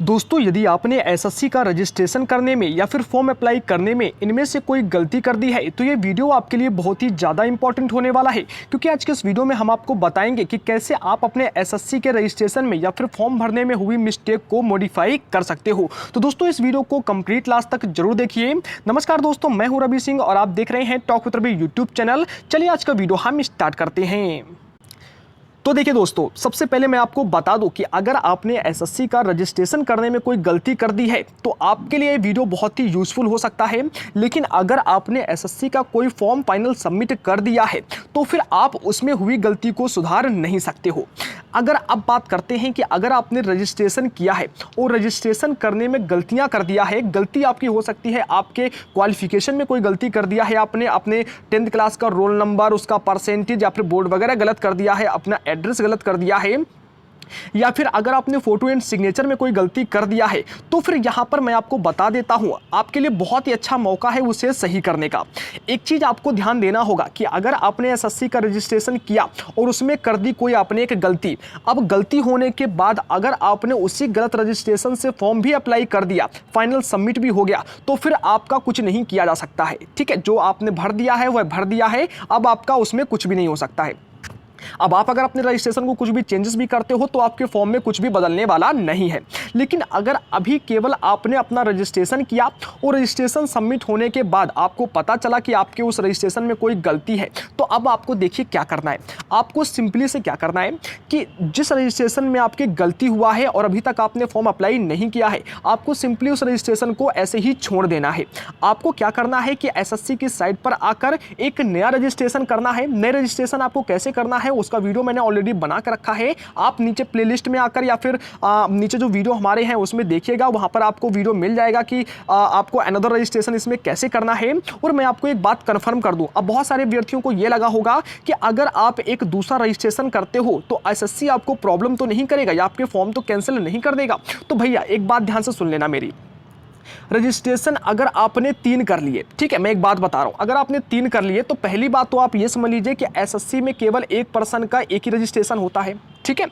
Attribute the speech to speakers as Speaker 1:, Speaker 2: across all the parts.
Speaker 1: दोस्तों, यदि आपने एसएससी का रजिस्ट्रेशन करने में या फिर फॉर्म अप्लाई करने में इनमें से कोई गलती कर दी है तो ये वीडियो आपके लिए बहुत ही ज़्यादा इंपॉर्टेंट होने वाला है, क्योंकि आज के इस वीडियो में हम आपको बताएंगे कि कैसे आप अपने एसएससी के रजिस्ट्रेशन में या फिर फॉर्म भरने में हुई मिस्टेक को मॉडिफाई कर सकते हो। तो दोस्तों, इस वीडियो को कंप्लीट लास्ट तक जरूर देखिए। नमस्कार दोस्तों, मैं हूँ रवि सिंह और आप देख रहे हैं talk with Ravi YouTube channel. चलिए आज का वीडियो हम स्टार्ट करते हैं। तो देखिए दोस्तों, सबसे पहले मैं आपको बता दूं कि अगर आपने एसएससी का रजिस्ट्रेशन करने में कोई गलती कर दी है तो आपके लिए ये वीडियो बहुत ही यूज़फुल हो सकता है। लेकिन अगर आपने एसएससी का कोई फॉर्म फाइनल सबमिट कर दिया है तो फिर आप उसमें हुई गलती को सुधार नहीं सकते हो। अगर अब बात करते हैं कि अगर आपने रजिस्ट्रेशन किया है और रजिस्ट्रेशन करने में गलतियां कर दिया है, गलती आपकी हो सकती है आपके क्वालिफिकेशन में कोई गलती कर दिया है, आपने अपने 10th क्लास का रोल नंबर, उसका परसेंटेज या फिर बोर्ड वगैरह गलत कर दिया है, अपना एड्रेस गलत कर दिया है, या फिर अगर आपने फोटो एंड सिग्नेचर में कोई गलती कर दिया है तो फिर यहां पर मैं आपको बता देता हूं, आपके लिए बहुत ही अच्छा मौका है उसे सही करने का। एक चीज आपको ध्यान देना होगा कि अगर आपने एसएससी का रजिस्ट्रेशन किया और उसमें कर दी कोई आपने एक गलती, अब गलती होने के बाद अगर आपने उसी गलत रजिस्ट्रेशन से फॉर्म भी अप्लाई कर दिया, फाइनल सबमिट भी हो गया, तो फिर आपका कुछ नहीं किया जा सकता है। ठीक है, जो आपने भर दिया है वह भर दिया है, अब आपका उसमें कुछ भी नहीं हो सकता है। अब आप अगर अपने रजिस्ट्रेशन को कुछ भी चेंजेस भी करते हो तो आपके फॉर्म में कुछ भी बदलने वाला नहीं है। लेकिन अगर अभी केवल आपने अपना रजिस्ट्रेशन किया और रजिस्ट्रेशन सबमिट होने के बाद आपको पता चला कि आपके उस रजिस्ट्रेशन में कोई गलती है, तो अब आपको देखिए क्या करना है। आपको सिंपली से क्या करना है कि जिस रजिस्ट्रेशन में आपकी गलती हुआ है और अभी तक आपने फॉर्म अप्लाई नहीं किया है, आपको सिंपली उस रजिस्ट्रेशन को ऐसे ही छोड़ देना है। आपको क्या करना है कि एसएससी की साइट पर आकर एक नया रजिस्ट्रेशन करना है। नया रजिस्ट्रेशन आपको कैसे करना है उसका वीडियो मैंने ऑलरेडी बना कर रखा है, आप नीचे प्लेलिस्ट में आकर या फिर नीचे जो वीडियो हमारे हैं उसमें देखिएगा, वहां पर आपको वीडियो मिल जाएगा कि आपको अनदर रजिस्ट्रेशन इसमें कैसे करना है। और मैं आपको एक बात कंफर्म कर दूं, अब बहुत सारे अभ्यर्थियों को यह लगा होगा कि अगर आप एक दूसरा रजिस्ट्रेशन करते हो तो एसएससी आपको प्रॉब्लम तो नहीं करेगा या आपके फॉर्म तो कैंसिल नहीं कर देगा। तो भैया एक बात ध्यान से सुन लेना मेरी, रजिस्ट्रेशन अगर आपने 3 कर लिए, ठीक है, मैं एक बात बता रहा हूं, अगर आपने 3 कर लिए तो पहली बात तो आप ये समझ लीजिए कि एसएससी में केवल एक पर्सन का एक ही रजिस्ट्रेशन होता है। ठीक है,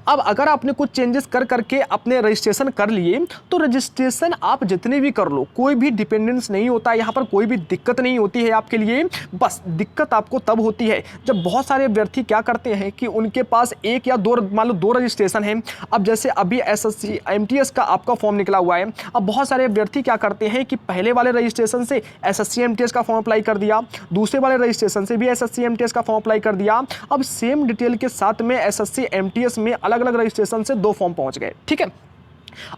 Speaker 1: अब अगर आपने कुछ चेंजेस कर करके अपने रजिस्ट्रेशन कर लिए तो रजिस्ट्रेशन आप जितने भी कर लो, कोई भी डिपेंडेंस नहीं होता है, यहाँ पर कोई भी दिक्कत नहीं होती है आपके लिए। बस दिक्कत आपको तब होती है जब बहुत सारे अभ्यर्थी क्या करते हैं कि उनके पास एक या दो, मान लो 2 रजिस्ट्रेशन है। अब जैसे अभी एसएससी एमटीएस का आपका फॉर्म निकला हुआ है, अब बहुत सारे अभ्यर्थी क्या करते हैं कि पहले वाले रजिस्ट्रेशन से एसएससी एमटीएस का फॉर्म अप्लाई कर दिया, दूसरे वाले रजिस्ट्रेशन से भी एसएससी एमटीएस का फॉर्म अप्लाई कर दिया, अब सेम डिटेल के साथ में एसएससी एमटीएस में अलग अलग रजिस्ट्रेशन से 2 फॉर्म पहुंच गए। ठीक है,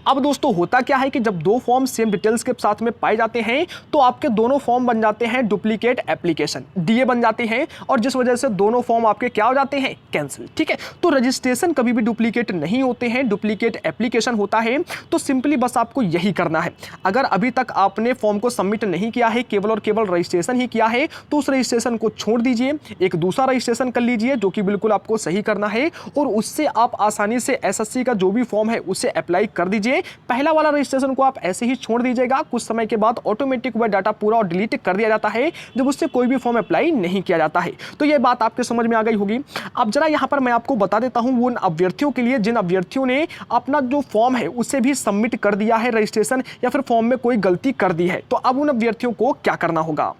Speaker 1: अब दोस्तों होता क्या है कि जब 2 फॉर्म सेम डिटेल्स के साथ में पाए जाते हैं तो आपके दोनों फॉर्म बन जाते हैं डुप्लीकेट एप्लीकेशन, डीए बन जाते हैं, और जिस वजह से दोनों फॉर्म आपके क्या हो जाते हैं, कैंसिल। ठीक है, तो रजिस्ट्रेशन कभी भी डुप्लीकेट नहीं होते हैं, डुप्लीकेट एप्लीकेशन होता है। तो सिंपली बस आपको यही करना है, अगर अभी तक आपने फॉर्म को सबमिट नहीं किया है, केवल और केवल रजिस्ट्रेशन ही किया है, तो उस रजिस्ट्रेशन को छोड़ दीजिए, एक दूसरा रजिस्ट्रेशन कर लीजिए जो कि बिल्कुल आपको सही करना है, और उससे आप आसानी से एसएससी का जो भी फॉर्म है उसे अप्लाई कर दीजिए। पहला वाला रजिस्ट्रेशन को आप ऐसे ही छोड़ दीजिएगा, कुछ समय के बाद ऑटोमेटिक वह डाटा पूरा और डिलीट कर दिया जाता है जब उससे कोई भी फॉर्म अप्लाई नहीं किया जाता है। तो यह बात आपके समझ में आ गई होगी। अब जरा यहां पर मैं आपको बता देता हूं उन अभ्यर्थियों के लिए जिन अभ्यर्थियों ने अपना जो फॉर्म है उसे भी सबमिट कर दिया है, रजिस्ट्रेशन या फिर फॉर्म में कोई गलती कर दी है, तो अब उन अभ्यर्थियों को क्या करना होगा।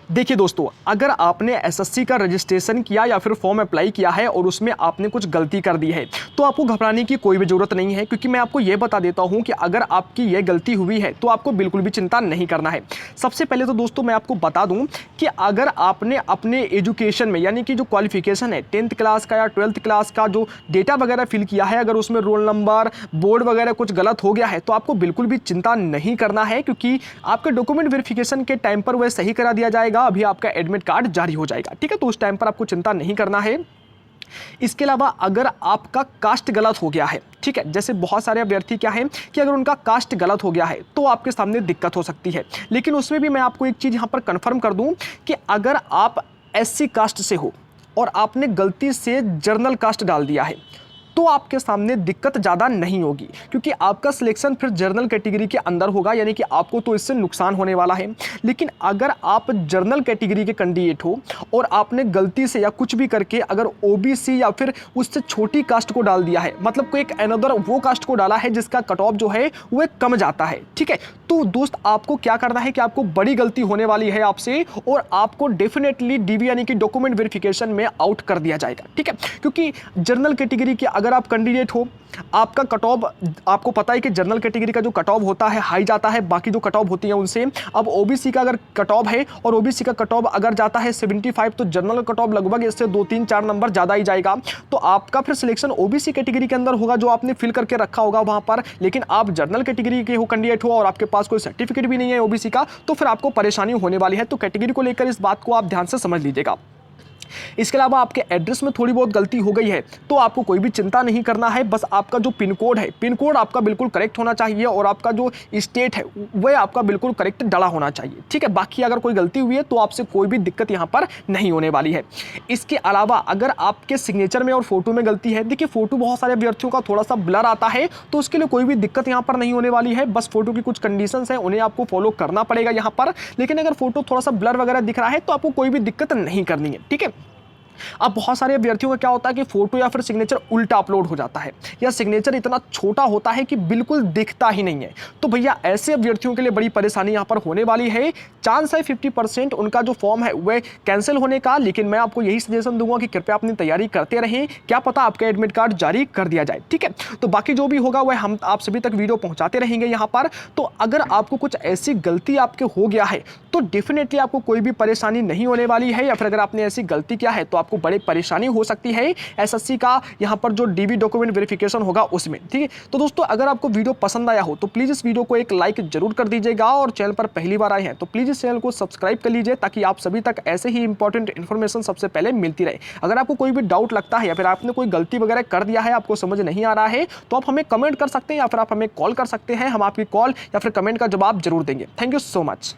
Speaker 1: देखिए दोस्तों, अगर आपने एसएससी का रजिस्ट्रेशन किया या फिर फॉर्म अप्लाई किया है और उसमें आपने कुछ गलती कर दी है तो आपको घबराने की कोई भी जरूरत नहीं है, क्योंकि मैं आपको यह बता देता हूं कि अगर आपकी यह गलती हुई है तो आपको बिल्कुल भी चिंता नहीं करना है। सबसे पहले तो दोस्तों मैं आपको बता दूं कि अगर आपने अपने एजुकेशन में, यानी कि जो क्वालिफिकेशन है 10th क्लास का या 12th क्लास का जो डेटा वगैरह फिल किया है, अगर उसमें रोल नंबर, बोर्ड वगैरह कुछ गलत हो गया है तो आपको बिल्कुल भी चिंता नहीं करना है, क्योंकि आपके डॉक्यूमेंट वेरिफिकेशन के टाइम पर वह सही करा दिया जाएगा, अभी आपका एडमिट कार्ड जारी हो जाएगा। ठीक है, तो उस टाइम पर आपको चिंता नहीं करना है। इसके अलावा अगर आपका कास्ट गलत हो गया है, ठीक है, जैसे बहुत सारे अभ्यर्थी क्या है कि अगर उनका कास्ट गलत हो गया है तो आपके सामने दिक्कत हो सकती है। लेकिन उसमें भी मैं आपको एक चीज यहां पर कंफर्म कर दूं कि अगर आप एससी कास्ट से हो और आपने गलती से जर्नल कास्ट डाल दिया है तो आपके सामने दिक्कत ज़्यादा नहीं होगी, क्योंकि आपका सिलेक्शन फिर जनरल कैटेगरी के अंदर होगा, यानी कि आपको तो इससे नुकसान होने वाला है। लेकिन अगर आप जनरल कैटेगरी के कैंडिडेट हो और आपने गलती से या कुछ भी करके अगर ओबीसी या फिर उससे छोटी कास्ट को डाल दिया है, मतलब कोई एक अनदर वो कास्ट को डाला है जिसका कट ऑफ जो है वो कम जाता है, ठीक है, तो दोस्त आपको क्या करना है कि आपको बड़ी गलती होने वाली है आपसे, और आपको डेफिनेटली डीवी यानी कि डॉक्यूमेंट वेरिफिकेशन में आउट कर दिया जाएगा, ठीक है। क्योंकि जनरल कैटेगरी के अगर आप कैंडिडेट हो, आपका कट ऑफ आपको पता है कि जनरल कैटेगरी का जो कट ऑफ होता है हाई जाता है बाकी जो कट ऑफ होती है उनसे। अब ओबीसी का अगर कट ऑफ है और ओबीसी का कट ऑफ अगर जाता है 75, तो जनरल कट ऑफ लगभग इससे 2-3-4 नंबर ज़्यादा ही जाएगा। तो आपका फिर सिलेक्शन ओबीसी कैटेगरी के अंदर होगा जो आपने फिल करके रखा होगा वहां पर, लेकिन आप जनरल कैटेगरी के हो कैंडिडेट हो और आपके पास कोई सर्टिफिकेट भी नहीं है ओबीसी का, तो फिर आपको परेशानी होने वाली है। तो कैटेगरी को लेकर इस बात को आप ध्यान से समझ लीजिएगा। इसके अलावा आपके एड्रेस में थोड़ी बहुत गलती हो गई है तो आपको कोई भी चिंता नहीं करना है, बस आपका जो पिन कोड है, पिन कोड आपका बिल्कुल करेक्ट होना चाहिए और आपका जो स्टेट है वह आपका बिल्कुल करेक्ट डला होना चाहिए, ठीक है। बाकी अगर कोई गलती हुई है तो आपसे कोई भी दिक्कत यहाँ पर नहीं होने वाली है। इसके अलावा अगर आपके सिग्नेचर में और फोटो में गलती है, देखिए फोटो बहुत सारे अभ्यर्थियों का थोड़ा सा ब्लर आता है, तो उसके लिए कोई भी दिक्कत यहाँ पर नहीं होने वाली है। बस फोटो की कुछ कंडीशंस हैं उन्हें आपको फॉलो करना पड़ेगा यहाँ पर, लेकिन अगर फोटो थोड़ा सा ब्लर वगैरह दिख रहा है तो आपको कोई भी दिक्कत नहीं करनी है, ठीक है। अब बहुत सारे अभ्यर्थियों का क्या होता है कि फोटो या फिर सिग्नेचर उल्टा अपलोड हो जाता है, या सिग्नेचर इतना छोटा होता है कि बिल्कुल दिखता ही नहीं है। तो भैया ऐसे अभ्यर्थियों के लिए बड़ी परेशानी यहाँ पर होने वाली है। चांस है 50% उनका जो फॉर्म है वह कैंसिल होने का, लेकिन मैं आपको यही सजेशन दूंगा कि कृपया अपनी तैयारी करते रहें, क्या पता आपका एडमिट कार्ड जारी कर दिया जाए, ठीक है। तो बाकी जो भी होगा वह हम आप सभी तक वीडियो पहुंचाते रहेंगे यहाँ पर। तो अगर आपको कुछ ऐसी गलती आपके हो गया है तो डेफिनेटली आपको कोई भी परेशानी नहीं होने वाली है, या फिर अगर आपने ऐसी गलती किया है तो आपको बड़ी परेशानी हो सकती है एसएससी का यहाँ पर जो डीवी डॉक्यूमेंट वेरिफिकेशन होगा उसमें, ठीक है। तो दोस्तों अगर आपको वीडियो पसंद आया हो तो प्लीज इस वीडियो को एक लाइक जरूर कर दीजिएगा, और चैनल पर पहली बार आए हैं तो प्लीज इस चैनल को सब्सक्राइब कर लीजिए ताकि आप सभी तक ऐसे ही इंपॉर्टेंट इन्फॉर्मेशन सबसे पहले मिलती रहे। अगर आपको कोई भी डाउट लगता है या फिर आपने कोई गलती वगैरह कर दिया है, आपको समझ नहीं आ रहा है, तो आप हमें कमेंट कर सकते हैं या फिर आप हमें कॉल कर सकते हैं। हम आपकी कॉल या फिर कमेंट का जवाब जरूर देंगे। Thank you so much.